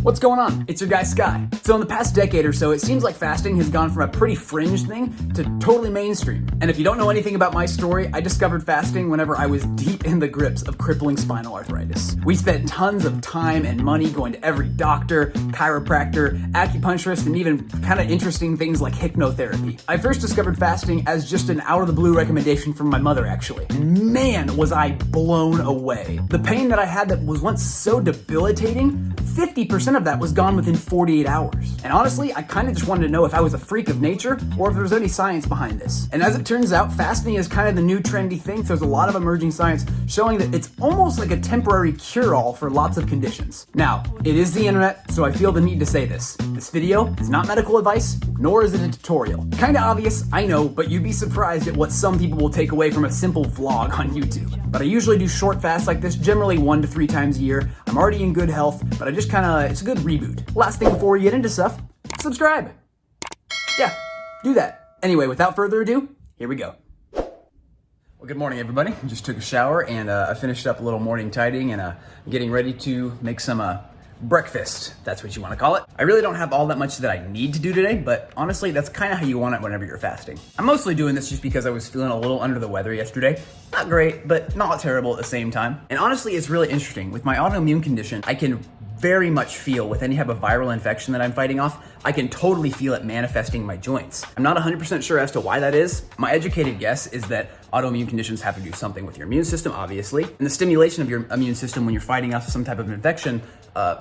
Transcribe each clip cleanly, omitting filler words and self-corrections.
What's going on? It's your guy Sky. So in the past decade or so, it seems like fasting has gone from a pretty fringe thing to totally mainstream. And if you don't know anything about my story, I discovered fasting whenever I was deep in the grips of crippling spinal arthritis. We spent tons of time and money going to every doctor, chiropractor, acupuncturist, and even kind of interesting things like hypnotherapy. I first discovered fasting as just an out-of-the-blue recommendation from my mother, actually. And man, was I blown away. The pain that I had that was once so debilitating, 50% of that was gone within 48 hours. And honestly, I kind of just wanted to know if I was a freak of nature or if there was any science behind this. And as it turns out, fasting is kind of the new trendy thing. So there's a lot of emerging science showing that it's almost like a temporary cure-all for lots of conditions. Now, it is the internet, so I feel the need to say this. This video is not medical advice, nor is it a tutorial. Kinda obvious, I know, but you'd be surprised at what some people will take away from a simple vlog on YouTube. But I usually do short fasts like this, generally 1 to 3 times a year. I'm already in good health, but I just it's a good reboot. Last thing before we get into stuff, subscribe. Yeah, do that. Anyway, without further ado, here we go. Well, good morning, everybody. I just took a shower and I finished up a little morning tidying and getting ready to make some breakfast. That's what you want to call it. I really don't have all that much that I need to do today, but honestly, that's kind of how you want it whenever you're fasting. I'm mostly doing this just because I was feeling a little under the weather yesterday. Not great, but not terrible at the same time. And honestly, it's really interesting. With my autoimmune condition, I can very much feel with any type of viral infection that I'm fighting off, I can totally feel it manifesting in my joints. I'm not 100% sure as to why that is. My educated guess is that autoimmune conditions have to do something with your immune system, obviously. And the stimulation of your immune system when you're fighting off some type of infection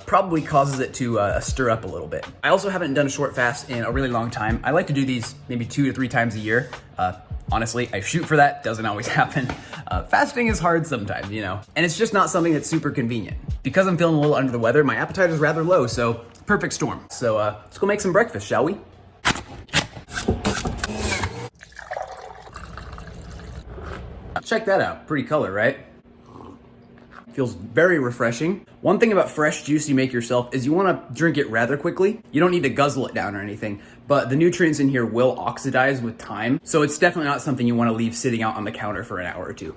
probably causes it to stir up a little bit. I also haven't done a short fast in a really long time. I like to do these maybe 2 to 3 times a year. Honestly, I shoot for that, doesn't always happen. Fasting is hard sometimes, you know, and it's just not something that's super convenient. Because I'm feeling a little under the weather, my appetite is rather low, so perfect storm. So let's go make some breakfast, shall we? Check that out, pretty color, right? Feels very refreshing. One thing about fresh juice you make yourself is you wanna drink it rather quickly. You don't need to guzzle it down or anything, but the nutrients in here will oxidize with time. So it's definitely not something you wanna leave sitting out on the counter for an hour or two.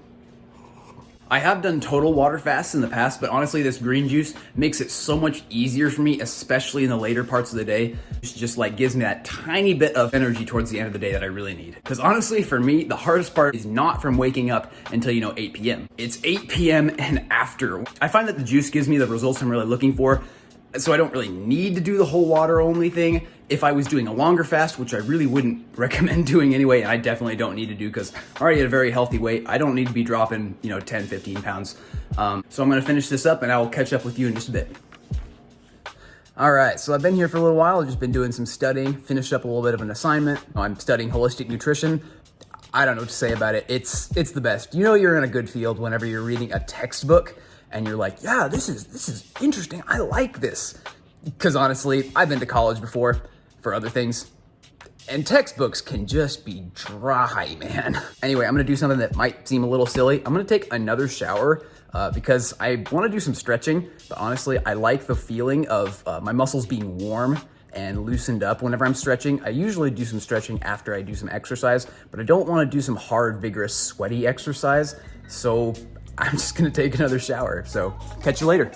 I have done total water fasts in the past, but honestly, this green juice makes it so much easier for me, especially in the later parts of the day. It just like gives me that tiny bit of energy towards the end of the day that I really need. Because honestly, for me, the hardest part is not from waking up until, 8 p.m. It's 8 p.m. and after. I find that the juice gives me the results I'm really looking for, so I don't really need to do the whole water only thing. If I was doing a longer fast, which I really wouldn't recommend doing anyway, and I definitely don't need to do because I'm already at a very healthy weight. I don't need to be dropping, 10, 15 pounds. So I'm gonna finish this up and I will catch up with you in just a bit. All right, so I've been here for a little while. I've just been doing some studying, finished up a little bit of an assignment. I'm studying holistic nutrition. I don't know what to say about it. It's the best. You know you're in a good field whenever you're reading a textbook and you're like, yeah, this is interesting. I like this. Because honestly, I've been to college before for other things, and textbooks can just be dry, man. Anyway, I'm gonna do something that might seem a little silly. I'm gonna take another shower because I wanna do some stretching, but honestly, I like the feeling of my muscles being warm and loosened up whenever I'm stretching. I usually do some stretching after I do some exercise, but I don't wanna do some hard, vigorous, sweaty exercise, so I'm just gonna take another shower. So catch you later.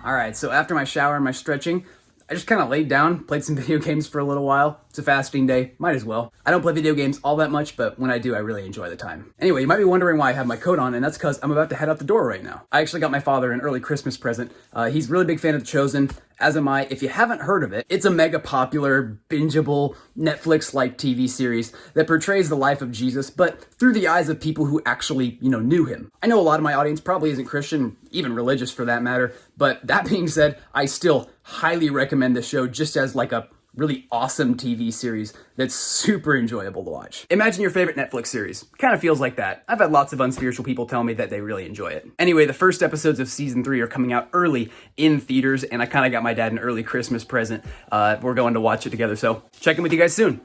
All right, so after my shower and my stretching, I just kind of laid down, played some video games for a little while. It's a fasting day, might as well. I don't play video games all that much, but when I do, I really enjoy the time. Anyway, you might be wondering why I have my coat on, and that's because I'm about to head out the door right now. I actually got my father an early Christmas present. He's a really big fan of The Chosen, as am I. If you haven't heard of it, it's a mega popular, bingeable, Netflix-like TV series that portrays the life of Jesus, but through the eyes of people who actually, knew him. I know a lot of my audience probably isn't Christian, even religious for that matter, but that being said, I still highly recommend this show just as like a really awesome TV series that's super enjoyable to watch. Imagine your favorite Netflix series. Kind of feels like that. I've had lots of unspiritual people tell me that they really enjoy it. Anyway, the first episodes of season 3 are coming out early in theaters, and I kind of got my dad an early Christmas present. We're going to watch it together, so check in with you guys soon.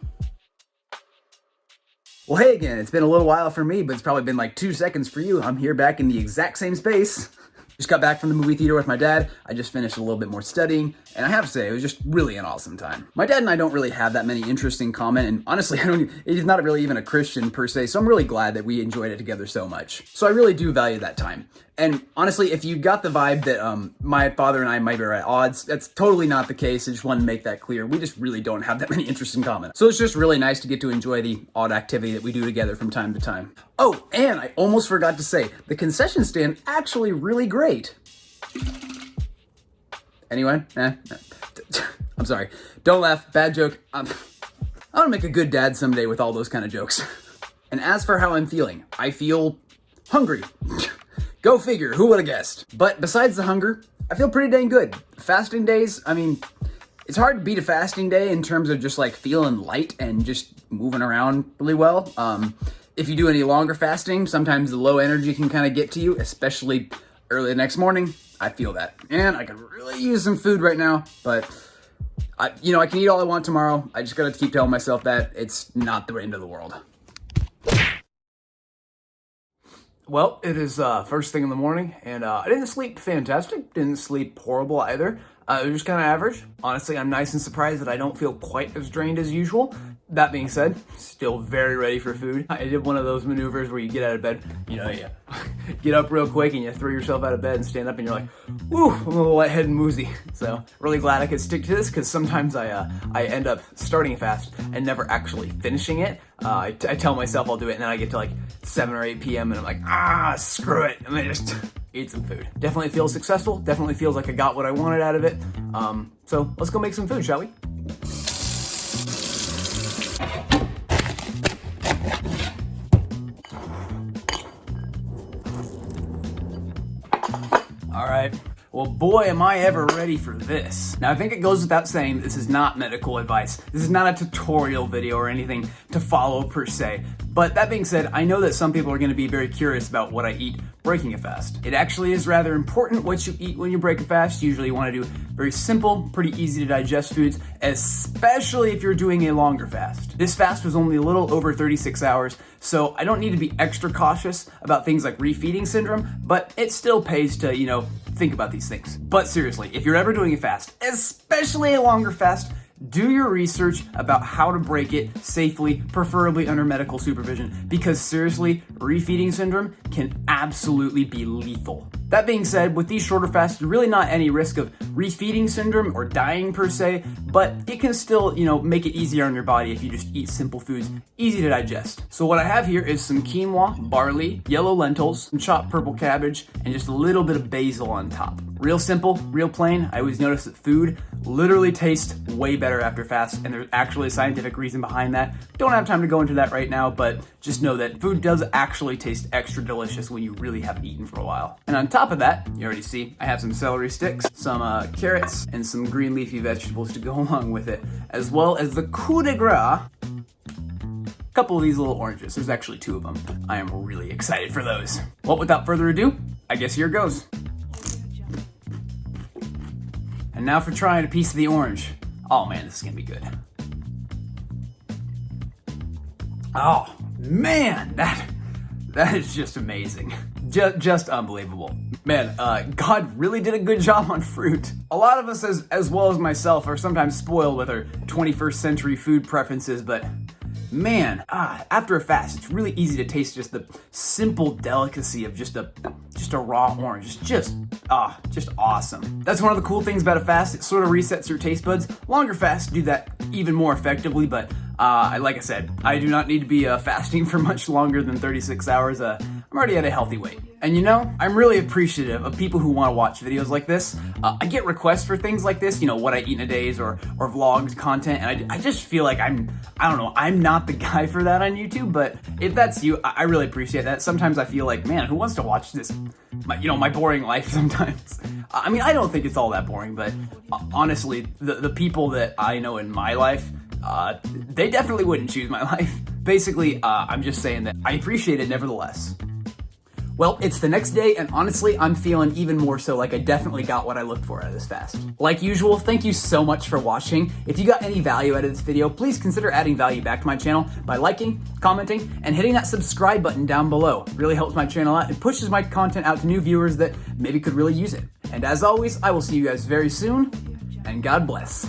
Well, hey again, it's been a little while for me, but it's probably been like 2 seconds for you. I'm here back in the exact same space. Just got back from the movie theater with my dad. I just finished a little bit more studying, and I have to say, it was just really an awesome time. My dad and I don't really have that many interests in common, and honestly, he's not really even a Christian per se, so I'm really glad that we enjoyed it together so much. So I really do value that time. And honestly, if you got the vibe that my father and I might be at odds, that's totally not the case. I just wanted to make that clear. We just really don't have that many interests in common. So it's just really nice to get to enjoy the odd activity that we do together from time to time. Oh, and I almost forgot to say, the concession stand actually really great. Anyway, I'm sorry. Don't laugh, bad joke. I'm gonna make a good dad someday with all those kind of jokes. And as for how I'm feeling, I feel hungry. Go figure, who would have guessed? But besides the hunger, I feel pretty dang good. Fasting days, I mean, it's hard to beat a fasting day in terms of just like feeling light and just moving around really well. If you do any longer fasting, sometimes the low energy can kind of get to you, especially early the next morning. I feel that. And I could really use some food right now, but I can eat all I want tomorrow. I just gotta keep telling myself that it's not the end of the world. Well, it is first thing in the morning, and I didn't sleep fantastic, didn't sleep horrible either. It was just kind of average. Honestly, I'm nice and surprised that I don't feel quite as drained as usual. That being said, still very ready for food. I did one of those maneuvers where you get out of bed, you get up real quick and you throw yourself out of bed and stand up and you're like, whew, I'm a little lightheaded and woozy. So really glad I could stick to this because sometimes I end up starting a fast and never actually finishing it. I tell myself I'll do it and then I get to like 7 or 8 p.m. and I'm like, screw it. And I just eat some food. Definitely feels successful. Definitely feels like I got what I wanted out of it. So let's go make some food, shall we? All right. Well, boy, am I ever ready for this. Now, I think it goes without saying that this is not medical advice. This is not a tutorial video or anything to follow per se. But that being said, I know that some people are going to be very curious about what I eat breaking a fast. It actually is rather important what you eat when you break a fast. Usually you want to do very simple, pretty easy to digest foods, especially if you're doing a longer fast. This fast was only a little over 36 hours, so I don't need to be extra cautious about things like refeeding syndrome, but it still pays to, think about these things. But seriously, if you're ever doing a fast, especially a longer fast, do your research about how to break it safely, preferably under medical supervision, because seriously, refeeding syndrome can absolutely be lethal. That being said, with these shorter fasts, there's really not any risk of refeeding syndrome or dying per se, but it can still, make it easier on your body if you just eat simple foods, easy to digest. So what I have here is some quinoa, barley, yellow lentils, some chopped purple cabbage, and just a little bit of basil on top. Real simple, real plain. I always notice that food literally tastes way better after fast, and there's actually a scientific reason behind that. Don't have time to go into that right now, but just know that food does actually taste extra delicious when you really haven't eaten for a while. And on top of that, you already see, I have some celery sticks, some carrots, and some green leafy vegetables to go along with it, as well as the coup de grace, a couple of these little oranges. There's actually 2 of them. I am really excited for those. Well, without further ado, I guess here goes. And now for trying a piece of the orange. Oh man, this is gonna be good. Oh man, that is just amazing. Just unbelievable. Man, God really did a good job on fruit. A lot of us, as well as myself, are sometimes spoiled with our 21st century food preferences, but man, after a fast, it's really easy to taste just the simple delicacy of just a raw orange. It's just awesome. That's one of the cool things about a fast. It sort of resets your taste buds. Longer fasts do that even more effectively, but like I said, I do not need to be fasting for much longer than 36 hours. I'm already at a healthy weight. And I'm really appreciative of people who want to watch videos like this. I get requests for things like this, what I eat in a days or vlogs content, and I just feel like I'm not the guy for that on YouTube, but if that's you, I really appreciate that. Sometimes I feel like, man, who wants to watch this, my boring life sometimes. I mean, I don't think it's all that boring, but honestly, the people that I know in my life, they definitely wouldn't choose my life. Basically, I'm just saying that I appreciate it nevertheless. Well, it's the next day, and honestly, I'm feeling even more so like I definitely got what I looked for out of this fast. Like usual, thank you so much for watching. If you got any value out of this video, please consider adding value back to my channel by liking, commenting, and hitting that subscribe button down below. It really helps my channel out. It pushes my content out to new viewers that maybe could really use it. And as always, I will see you guys very soon, and God bless.